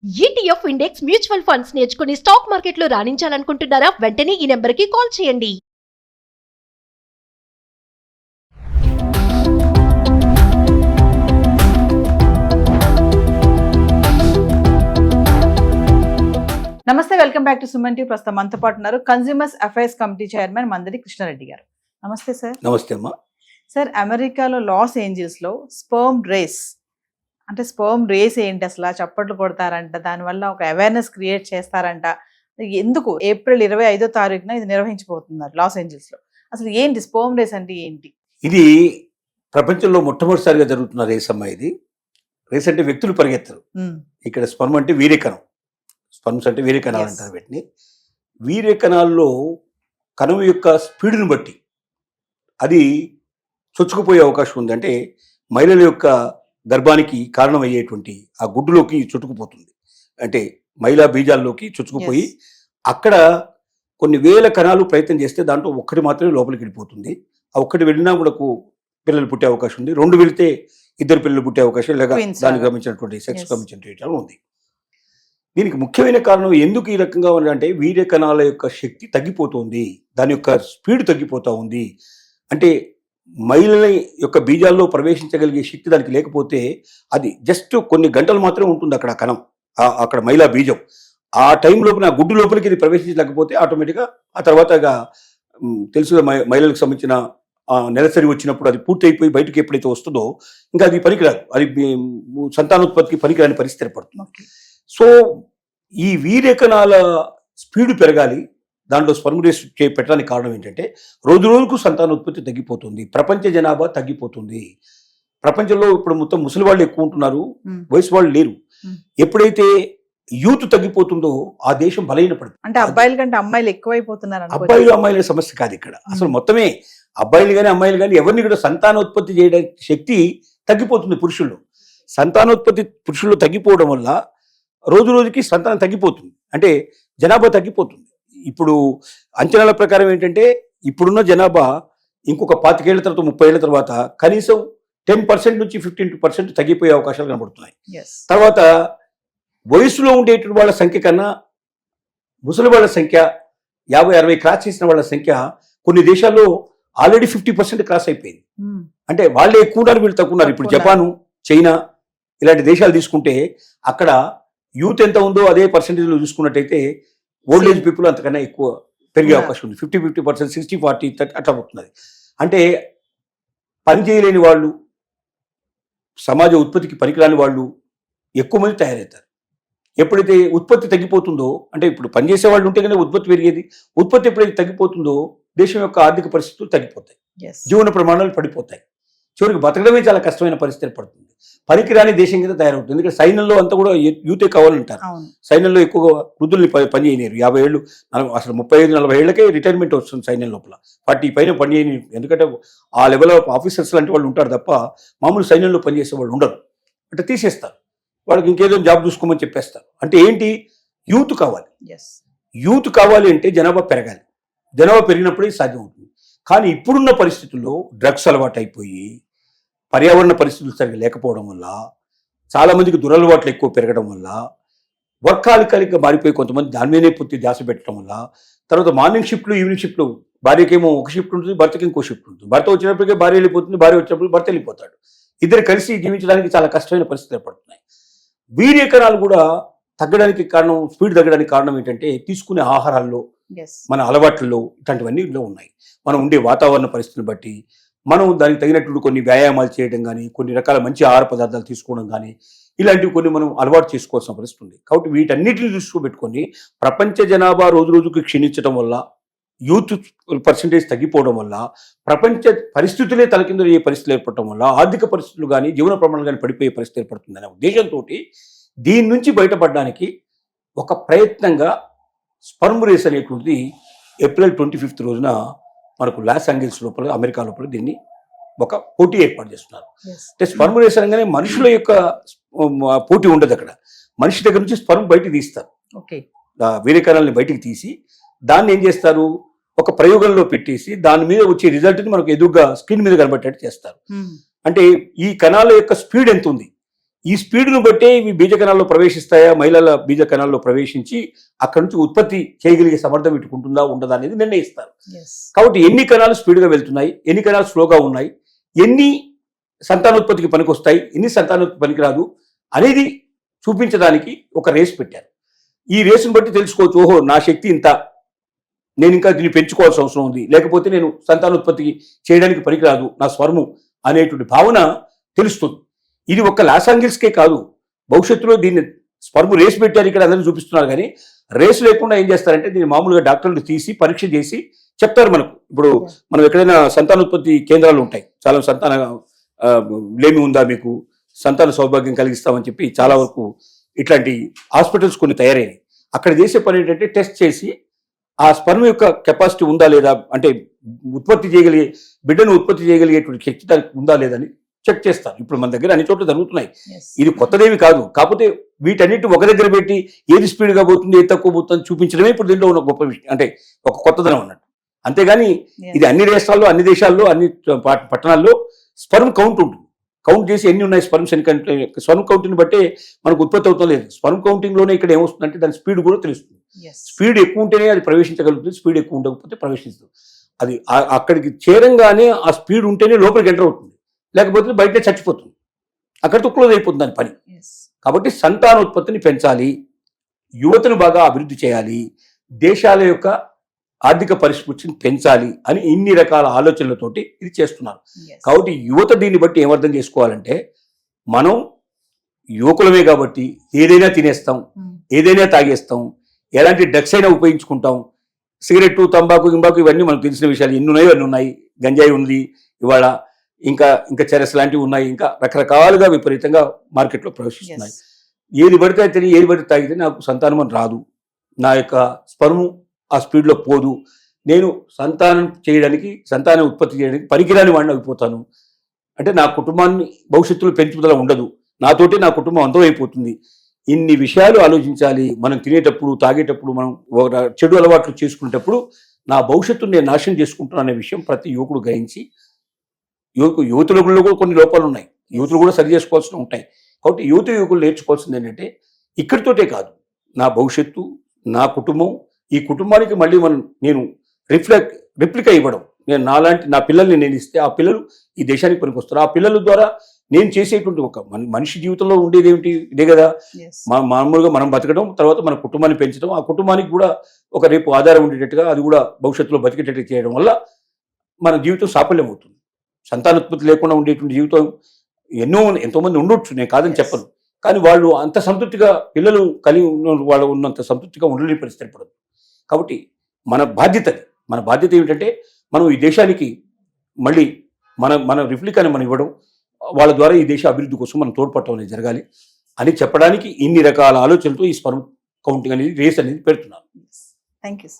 ETF index mutual funds నేర్చుకుని stock మార్కెట్లో రాణించాలనుకుంటున్నారా? వెంటనే ఈ నెంబర్కి కాల్ చేయండి. నమస్తే, welcome back to Suman TV. ప్రస్తుతం మనతో పాటు ఉన్నారు consumers affairs committee chairman Mandadi Krishnareddy గారు. నమస్తే సార్. నమస్తే అమ్మా. సార్, అమెరికాలో లాస్ ఏంజల్స్ లో స్పర్మ్ రేస్ ఏంటి అసలు? చప్పట్లు కొడతారంట, దానివల్ల ఒక అవేర్నెస్ క్రియేట్ చేస్తారంట. ఎందుకు ఏప్రిల్ 25వ తారీఖున ఇది నిర్వహించబోతున్నారు లాస్ ఏంజల్స్ లో? అసలు ఏంటి స్పర్మ్ రేస్ అంటే ఏంటి? ఇది ప్రపంచంలో మొట్టమొదటిసారిగా జరుగుతున్న రేస్ అమ్మా. ఇది రేస్ అంటే వ్యక్తులు పరిగెత్తరు. ఇక్కడ స్పర్మ్ అంటే వీర్యకణం. స్పర్మ్స్ అంటే వీర్యకణాలు అంటారు వీటిని. వీర్యకణాల్లో కణం యొక్క స్పీడ్ని బట్టి అది చొచ్చుకుపోయే అవకాశం ఉంది. అంటే మహిళల యొక్క గర్భానికి కారణమయ్యేటువంటి ఆ గుడ్డులోకి చుట్టుకుపోతుంది. అంటే మహిళా బీజాల్లోకి చొచ్చుకుపోయి అక్కడ కొన్ని వేల కణాలు ప్రయత్నం చేస్తే దాంట్లో ఒక్కటి మాత్రమే లోపలికి వెళ్ళిపోతుంది. ఆ ఒక్కటి వెళ్ళినా కూడా పిల్లలు పుట్టే అవకాశం ఉంది. 2 వెళితే 2 పిల్లలు పుట్టే అవకాశం, లేదా దానికి గమనించినటువంటి సెక్స్ గమనించిన ఉంది. దీనికి ముఖ్యమైన కారణం ఎందుకు ఈ రకంగా ఉందంటే వీర్య కణాల యొక్క శక్తి తగ్గిపోతుంది, దాని యొక్క స్పీడ్ తగ్గిపోతూ ఉంది. అంటే మహిళల యొక్క బీజాల్లో ప్రవేశించగలిగే శక్తి దానికి లేకపోతే అది జస్ట్ కొన్ని గంటలు మాత్రమే ఉంటుంది అక్కడ కణం, అక్కడ మహిళా బీజం. ఆ టైం లోపల గుడ్డు లోపలికి ఇది ప్రవేశించలేకపోతే ఆటోమేటిక్గా ఆ తర్వాత తెలుసుగా మహిళలకు సంబంధించిన నెలసరి వచ్చినప్పుడు అది పూర్తి అయిపోయి బయటకు ఎప్పుడైతే వస్తుందో ఇంకా అది పనికిరాదు, అది సంతానోత్పత్తికి పనికిరాని పరిస్థితి ఏర్పడుతుంది. సో ఈ వీర్యకణాల స్పీడ్ పెరగాలి, దాంట్లో స్పర్మ్ రేస్ పెట్టడానికి కారణం ఏంటంటే రోజు రోజుకు సంతానోత్పత్తి తగ్గిపోతుంది, ప్రపంచ జనాభా తగ్గిపోతుంది. ప్రపంచంలో ఇప్పుడు మొత్తం ముసలి వాళ్ళు ఎక్కువ ఉంటున్నారు, వయసు వాళ్ళు లేరు. ఎప్పుడైతే యూత్ తగ్గిపోతుందో ఆ దేశం బలహీనపడుతుంది. అంటే అబ్బాయిల కంటే అమ్మాయిలు ఎక్కువైపోతున్నారు. అబ్బాయిలు అమ్మాయిల సమస్య కాదు ఇక్కడ, అసలు మొత్తమే అబ్బాయిలు కానీ అమ్మాయిలు కానీ ఎవరిని కూడా సంతానోత్పత్తి చేయడానికి శక్తి తగ్గిపోతుంది పురుషుల్లో. సంతానోత్పత్తి పురుషుల్లో తగ్గిపోవడం వల్ల రోజు రోజుకి సంతానం తగ్గిపోతుంది, అంటే జనాభా తగ్గిపోతుంది. ఇప్పుడు అంచనాల ప్రకారం ఏంటంటే ఇప్పుడున్న జనాభా ఇంకొక 25 ఏళ్ల తర్వాత 30 ఏళ్ల తర్వాత కనీసం 10% నుంచి 15% తగ్గిపోయే అవకాశాలు కనబడుతున్నాయి. తర్వాత వయసులో ఉండేటువంటి వాళ్ళ సంఖ్య కన్నా ముసలి వాళ్ళ సంఖ్య 50-60 క్రాస్ చేసిన వాళ్ళ సంఖ్య కొన్ని దేశాల్లో ఆల్రెడీ 50% క్రాస్ అయిపోయింది. అంటే వాళ్ళే ఎక్కువ ఉన్నారు, వీళ్ళు తక్కువ ఉన్నారు. ఇప్పుడు జపాను, చైనా ఇలాంటి దేశాలు తీసుకుంటే అక్కడ యూత్ ఎంత ఉందో అదే పర్సెంటేజ్లో చూసుకున్నట్టయితే ఓల్డ్ ఏజ్ పీపుల్ అంతకన్నా ఎక్కువ పెరిగే అవకాశం ఉంది. 50% 60-40 అట్లా అవుతున్నది. అంటే పని చేయలేని వాళ్ళు, సమాజ ఉత్పత్తికి పనికిరాని వాళ్ళు ఎక్కువ మంది తయారవుతారు. ఎప్పుడైతే ఉత్పత్తి తగ్గిపోతుందో, అంటే ఇప్పుడు పనిచేసే వాళ్ళు ఉంటే కనుక ఉత్పత్తి పెరిగేది, ఉత్పత్తి ఎప్పుడైతే తగ్గిపోతుందో దేశం యొక్క ఆర్థిక పరిస్థితులు తగ్గిపోతాయి, జీవన ప్రమాణాలు పడిపోతాయి. చివరికి బతకడమే చాలా కష్టమైన పరిస్థితి ఏర్పడుతుంది. పనికిరాని దేశం కింద తయారవుతుంది. ఎందుకంటే సైన్యంలో అంతా కూడా యూతే కావాలంటారు. సైన్యంలో ఎక్కువగా వృద్ధుల్ని పని చేయలేరు. 50 ఏళ్ళు, అసలు 35-40 ఏళ్లకే రిటైర్మెంట్ వస్తుంది సైన్యం లోపల. 40 పైన పని చేయని, ఎందుకంటే ఆ లెవెల్ ఆఫ్ ఆఫీసర్స్ లాంటి వాళ్ళు ఉంటారు తప్ప మామూలు సైన్యంలో పనిచేసే వాళ్ళు ఉండరు. అంటే తీసేస్తారు, వాళ్ళకి ఇంకేదో జాబ్ చూసుకోమని చెప్పేస్తారు. అంటే ఏంటి, యూత్ కావాలి. యూత్ కావాలి అంటే జనాభా పెరగాలి. జనాభా పెరిగినప్పుడే సాధ్యం అవుతుంది. కానీ ఇప్పుడున్న పరిస్థితుల్లో డ్రగ్స్ అలవాటు అయిపోయి, పర్యావరణ పరిస్థితులు సరిగ్గా లేకపోవడం వల్ల, చాలామందికి దురలవాట్లు ఎక్కువ పెరగడం వల్ల, వర్కాలికలిగా మారిపోయి కొంతమంది దాని మీదే పూర్తి ధ్యాస పెట్టడం వల్ల, తర్వాత మార్నింగ్ షిఫ్ట్లు, ఈవినింగ్ షిఫ్ట్లు, భార్యకేమో ఒక షిఫ్ట్ ఉంటుంది, భర్తకి ఇంకో షిఫ్ట్ ఉంటుంది. భర్త వచ్చినప్పటికే భార్య వెళ్ళిపోతుంది, భార్య వచ్చినప్పుడు భర్త వెళ్ళిపోతాడు. ఇద్దరు కలిసి జీవించడానికి చాలా కష్టమైన పరిస్థితులు ఏర్పడుతున్నాయి. వీర్యకణాలు కూడా తగ్గడానికి కారణం, స్పీడ్ తగ్గడానికి కారణం ఏంటంటే తీసుకునే ఆహారాల్లో, మన అలవాట్లలో ఇట్లాంటివన్నీ ఉన్నాయి. మనం ఉండే వాతావరణ పరిస్థితిని బట్టి మనం దానికి తగినట్టు కొన్ని వ్యాయామాలు చేయడం కానీ, కొన్ని రకాల మంచి ఆహార పదార్థాలు తీసుకోవడం కానీ, ఇలాంటివి కొన్ని మనం అలవాటు చేసుకోవాల్సిన పరిస్థితి ఉంది. కాబట్టి వీటన్నిటిని దృష్టిలో పెట్టుకొని ప్రపంచ జనాభా రోజు రోజుకి క్షీణించడం వల్ల, యూత్ పర్సంటేజ్ తగ్గిపోవడం వల్ల, ప్రపంచ పరిస్థితులే తలకిందులయ్యే పరిస్థితులు ఏర్పడటం వల్ల ఆర్థిక పరిస్థితులు కానీ, జీవన ప్రమాణాలు కానీ పడిపోయే పరిస్థితి ఏర్పడుతుందనే ఉద్దేశంతో దీని నుంచి బయటపడడానికి ఒక ప్రయత్నంగా స్పర్మ్ రేస్ అనేటువంటిది ఏప్రిల్ 25 రోజున మనకు లాస్ ఏంజల్స్ లోపల, అమెరికా లోపల దీన్ని ఒక పోటీ ఏర్పాటు చేస్తున్నారు. అంటే స్పర్మ్ రేస్ అనగానే మనుషుల యొక్క పోటీ ఉండదు అక్కడ. మనిషి దగ్గర నుంచి స్పర్మ్ బయటికి తీస్తారు, వీర్యకణాలని బయటికి తీసి దాన్ని ఏం చేస్తారు, ఒక ప్రయోగంలో పెట్టేసి దాని మీద వచ్చే రిజల్ట్ని మనకు ఎదురుగా స్క్రీన్ మీద కనబట్టేట్టు చేస్తారు. అంటే ఈ కణాల యొక్క స్పీడ్ ఎంత ఉంది, ఈ స్పీడ్ను బట్టే ఇవి బీజ కణాల్లో ప్రవేశిస్తాయా, మహిళల బీజ కణాల్లో ప్రవేశించి అక్కడి నుంచి ఉత్పత్తి చేయగలిగే సమర్థం ఇటుకుంటుందా ఉండదా అనేది నిర్ణయిస్తారు. కాబట్టి ఎన్ని కణాలు స్పీడ్గా వెళ్తున్నాయి, ఎన్ని కణాలు స్లోగా ఉన్నాయి, ఎన్ని సంతానోత్పత్తికి పనికొస్తాయి, ఎన్ని సంతానోత్పత్తి పనికిరాదు అనేది చూపించడానికి ఒక రేస్ పెట్టారు. ఈ రేసును బట్టి తెలుసుకోవచ్చు, ఓహో నా శక్తి ఇంత, నేను ఇంకా దీన్ని పెంచుకోవాల్సిన అవసరం ఉంది, లేకపోతే నేను సంతానోత్పత్తి చేయడానికి పనికిరాదు నా స్వర్ము అనేటువంటి భావన తెలుస్తుంది. ఇది ఒక్క లాస్ ఏంజల్స్కే కాదు, భవిష్యత్తులో దీన్ని స్పర్మ్ రేస్ పెట్టారు ఇక్కడ అందరూ చూపిస్తున్నారు. కానీ రేసు లేకుండా ఏం చేస్తారంటే దీన్ని మామూలుగా డాక్టర్లు తీసి పరీక్ష చేసి చెప్తారు మనకు. ఇప్పుడు మనం ఎక్కడైనా సంతానోత్పత్తి కేంద్రాలు ఉంటాయి, చాలా సంతాన లేమి ఉందా మీకు, సంతాన సౌభాగ్యం కలిగిస్తామని చెప్పి చాలా వరకు ఇట్లాంటి హాస్పిటల్స్ కొన్ని తయారైనాయి. అక్కడ చేసే పని ఏంటంటే టెస్ట్ చేసి ఆ స్పర్మ్ యొక్క కెపాసిటీ ఉందా లేదా, అంటే ఉత్పత్తి చేయగలిగే బిడ్డను ఉత్పత్తి చేయగలిగేటువంటి శక్తి దానికి ఉందా లేదని చెక్ చేస్తారు. ఇప్పుడు మన దగ్గర అన్ని చోట్ల జరుగుతున్నాయి. ఇది కొత్తదేవి కాదు, కాకపోతే వీటన్నిటి ఒక దగ్గర పెట్టి ఏది స్పీడ్గా పోతుంది ఏది తక్కువ పోతుంది చూపించడమే ఇప్పుడు దీంట్లో ఉన్న గొప్ప విషయం, అంటే ఒక కొత్తదనం అన్నట్టు. అంతేగాని ఇది అన్ని రాష్ట్రాల్లో, అన్ని దేశాల్లో, అన్ని పట్టణాల్లో స్పర్మ్ కౌంట్ ఉంటుంది. కౌంట్ చేసి ఎన్ని ఉన్నాయి స్పర్మ్స్, స్పర్మ్ కౌంటింగ్ బట్టే మనకు ఉత్పత్తి అవుతుంది లేదు. స్పర్మ్ కౌంటింగ్ లోనే ఇక్కడ ఏమొస్తుందంటే దాని స్పీడ్ కూడా తెలుస్తుంది. స్పీడ్ ఎక్కువ ఉంటేనే అది ప్రవేశించగలుగుతుంది, స్పీడ్ ఎక్కువ ఉండకపోతే ప్రవేశిస్తుంది. అది అక్కడికి చేరంగానే ఆ స్పీడ్ ఉంటేనే లోపలికి ఎంటర్ అవుతుంది, లేకపోతే బయటే చచ్చిపోతుంది, అక్కడితో క్లోజ్ అయిపోతుంది దాని పని. కాబట్టి సంతానోత్పత్తిని పెంచాలి, యువతను బాగా అభివృద్ధి చేయాలి, దేశాల యొక్క ఆర్థిక పరిస్థితిని పెంచాలి అని ఇన్ని రకాల ఆలోచనలతోటి ఇది చేస్తున్నారు. కాబట్టి యువత దీన్ని బట్టి ఏమర్థం చేసుకోవాలంటే, మనం యువకులమే కాబట్టి ఏదైనా తినేస్తాం, ఏదైనా తాగేస్తాం, ఎలాంటి డ్రగ్స్ అయినా ఉపయోగించుకుంటాం. సిగరెట్, తంబాకు, గింబాకు ఇవన్నీ మనకు తెలిసిన విషయాలు. ఎన్ని ఉన్నాయో అన్నీ ఉన్నాయి. గంజాయి ఉంది ఇవాళ, ఇంకా చెరస్ లాంటివి ఉన్నాయి, ఇంకా రకరకాలుగా విపరీతంగా మార్కెట్లో ప్రవేశిస్తున్నాయి. ఏది పడితే తిని ఏది పడితే తాగితే నాకు సంతానం అని రాదు, నా యొక్క స్పర్ము ఆ స్పీడ్లో పోదు, నేను సంతానం చేయడానికి, సంతానం ఉత్పత్తి చేయడానికి పనికిరాని వాడిని అయిపోతాను, అంటే నా కుటుంబాన్ని భవిష్యత్తులో పెంచుదల ఉండదు, నాతోటి నా కుటుంబం అంతమైపోతుంది. ఇన్ని విషయాలు ఆలోచించాలి. మనం తినేటప్పుడు, తాగేటప్పుడు, మనం చెడు అలవాట్లు చేసుకునేటప్పుడు నా భవిష్యత్తును నేను నాశనం చేసుకుంటున్నాను అనే విషయం ప్రతి యువకుడు గ్రహించి, యువతులలో కూడా కొన్ని లోపాలు ఉన్నాయి, యువతులు కూడా సరి చేసుకోవాల్సి ఉంటాయి. కాబట్టి యువకులు నేర్చుకోవాల్సింది ఏంటంటే, ఇక్కడితోటే కాదు, నా భవిష్యత్తు, నా కుటుంబం, ఈ కుటుంబానికి మళ్ళీ నేను రిప్లికా ఇవ్వడం. నేను నా పిల్లల్ని నేను ఇస్తే ఆ పిల్లలు ఈ దేశానికి పనికొస్తారు. ఆ పిల్లల ద్వారా నేను చేసేటువంటి ఒక మనిషి జీవితంలో ఉండేది ఏమిటి, ఇదే కదా. మామూలుగా మనం బతకడం, తర్వాత మన కుటుంబాన్ని పెంచడం, ఆ కుటుంబానికి కూడా ఒక రేపు ఆధారం ఉండేటట్టుగా అది కూడా భవిష్యత్తులో బతికేటట్టు చేయడం వల్ల మన జీవితం సాఫల్యం అవుతుంది. సంతానోత్పత్తి లేకుండా ఉండేటువంటి జీవితం ఎంతోమంది ఉండొచ్చు, నేను కాదని చెప్పను. కానీ వాళ్ళు అంత సంతృప్తిగా, పిల్లలు కలిగి వాళ్ళు ఉన్నంత సంతృప్తిగా ఉండలేని పరిస్థితి పడదు. కాబట్టి మన బాధ్యత ఏమిటంటే, మనం ఈ దేశానికి మళ్ళీ మన రిప్లికాని మనం ఇవ్వడం, వాళ్ళ ద్వారా ఈ దేశ అభివృద్ధి కోసం మనం తోడ్పడటం అనేది జరగాలి అని చెప్పడానికి ఇన్ని రకాల ఆలోచనలతో ఈ స్పర్మ్ కౌంటింగ్ అనేది, రేస్ అనేది పెడుతున్నారు. Thank you.